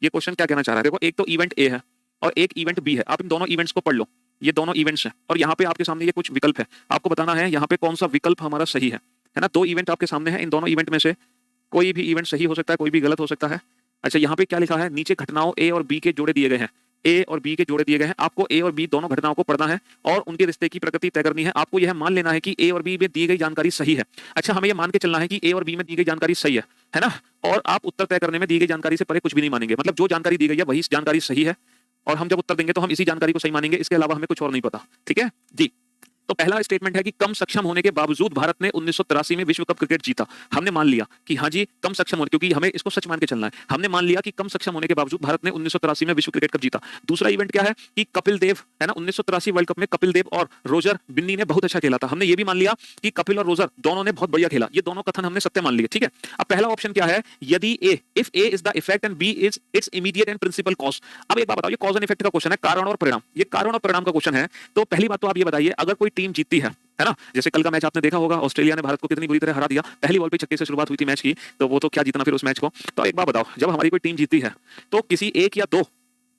ये क्वेश्चन क्या कहना चाह रहा है? देखो, एक तो इवेंट ए है और एक इवेंट बी है। आप इन दोनों इवेंट्स को पढ़ लो, ये दोनों इवेंट्स हैं और यहाँ पे आपके सामने ये कुछ विकल्प है, आपको बताना है यहाँ पे कौन सा विकल्प हमारा सही है ना। दो इवेंट आपके सामने है, इन दोनों इवेंट में से कोई भी इवेंट सही हो सकता है, कोई भी गलत हो सकता है। अच्छा, यहाँ पे क्या लिखा है? नीचे घटनाओं ए और बी के जोड़े दिए गए हैं, ए और बी के जोड़े दिए गए हैं। आपको ए और बी दोनों घटनाओं को पढ़ना है और उनके रिश्ते की प्रकृति तय करनी है। आपको यह मान लेना है कि ए और बी में दी गई जानकारी सही है। अच्छा, हमें यह मान के चलना है कि ए और बी में दी गई जानकारी सही है ना। और आप उत्तर तय करने में दी गई जानकारी से परे कुछ भी नहीं मानेंगे, मतलब जो जानकारी दी गई है वही जानकारी सही है और हम जब उत्तर देंगे तो हम इसी जानकारी को सही मानेंगे, इसके अलावा हमें कुछ और नहीं पता। ठीक है जी। तो पहला स्टेटमेंट है कि कम सक्षम होने के बावजूद भारत ने 1983 में विश्व कप क्रिकेट जीता। हमने मान लिया कि हाँ जी, कम सक्षम होने, क्योंकि हमें इसको सच मान के चलना है, हमने मान लिया कि कम सक्षम होने के बावजूद भारत ने 1983 में विश्व क्रिकेट कप जीता। दूसरा इवेंट क्या है कि कपिल देव है ना, 1983 वर्ल्ड कप में कपिल देव और रोजर बिन्नी ने बहुत अच्छा खेला था। हमने ये भी मान लिया कि कपिल और रोजर दोनों ने बहुत बढ़िया खेला। ये दोनों कथन हमने सत्य मान लिए। ठीक है। अब पहला ऑप्शन क्या है? यदि a, if a is the effect and b is its immediate and principal cause. अब एक बात बताओ, ये कॉज एंड इफेक्ट का क्वेश्चन है, कारण और परिणाम, ये कारण और परिणाम का क्वेश्चन है। तो पहली बात तो आप ये बताइए, अगर कोई टीम जीतती है ना, जैसे कल का मैच आपने देखा होगा, ऑस्ट्रेलिया ने भारत को कितनी बुरी तरह हरा दिया, पहली बॉल पे छक्के से शुरुआत हुई थी मैच की, तो वो तो क्या जीतना फिर उस मैच को। तो एक बात बताओ, जब हमारी कोई टीम जीतती है तो किसी एक या दो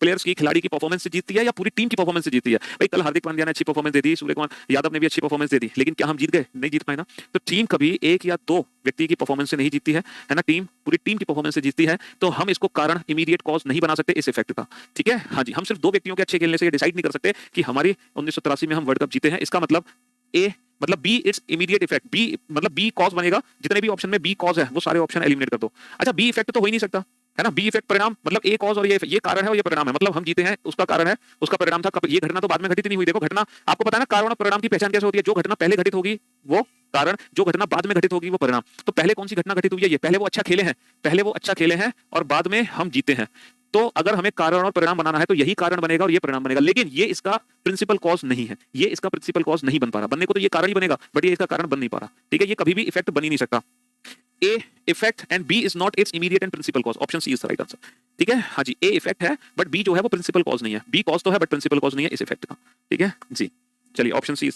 प्लेयर्स की, खिलाड़ी की परफॉर्मेंस से जीतती है या पूरी टीम की परफॉर्मेंस से जीतती है? भाई कल हार्दिक पांड्या ने अच्छी परफॉर्मेंस दे दी, सूर्य कुमार यादव ने भी अच्छी परफॉर्मेंस दे दी, लेकिन क्या हम जीत गए? नहीं जीत पाए ना। तो टीम कभी एक या दो व्यक्ति की परफॉर्मेंस से नहीं जीतती है ना, टीम पूरी टीम की परफॉर्मेंस से जीतती है। तो हम इसको कारण, इमीडिएट कॉज नहीं बना सकते इस इफेक्ट का। ठीक है, हाँ जी। हम सिर्फ दो व्यक्तियों के अच्छे खेलने से ये डिसाइड नहीं कर सकते कि हमारी 1983 में हम वर्ल्ड कप जीते हैं। इसका मतलब ए मतलब B its immediate effect, B मतलब बी कॉज बनेगा। जितने भी ऑप्शन में बी कॉज है वो सारे ऑप्शन एलिमिनेट कर दो। अच्छा, बी इफेक्ट तो हो ही नहीं सकता है ना। बी इफेक्ट परिणाम, मतलब ए कॉज और ये कारण है और ये परिणाम है, मतलब हम जीते हैं उसका कारण है, उसका परिणाम था। ये घटना तो बाद में घटित नहीं हुई। देखो, घटना आपको पता है ना, कारण और परिणाम की पहचान कैसे होती है? जो घटना पहले घटित होगी वो कारण, जो घटना बाद में घटित होगी वो परिणाम। तो पहले कौन सी घटना घटित हुई है? ये पहले वो अच्छा खेले हैं, पहले वो अच्छा खेले हैं और बाद में हम जीते हैं। तो अगर हमें कारण और परिणाम बनाना है तो यही कारण बनेगा और ये परिणाम बनेगा, लेकिन ये इसका प्रिंसिपल कॉज नहीं है, ये इसका प्रिंसिपल कॉज नहीं बन पा रहा। बनने को तो ये कारण ही बनेगा, बट ये इसका कारण बन नहीं पा रहा। ठीक है, ये कभी भी इफेक्ट बन ही नहीं सकता। A effect and b is not its immediate and principal cause. Option C is the right answer. ठीक है, हाँ जी। ए इफेक्ट है बट बी जो है वो प्रिंसिपल कॉज नहीं है, बी कॉज तो है बट प्रिंसिपल कॉज नहीं है इस इफेक्ट का। ठीक है जी, चलिए option C is the right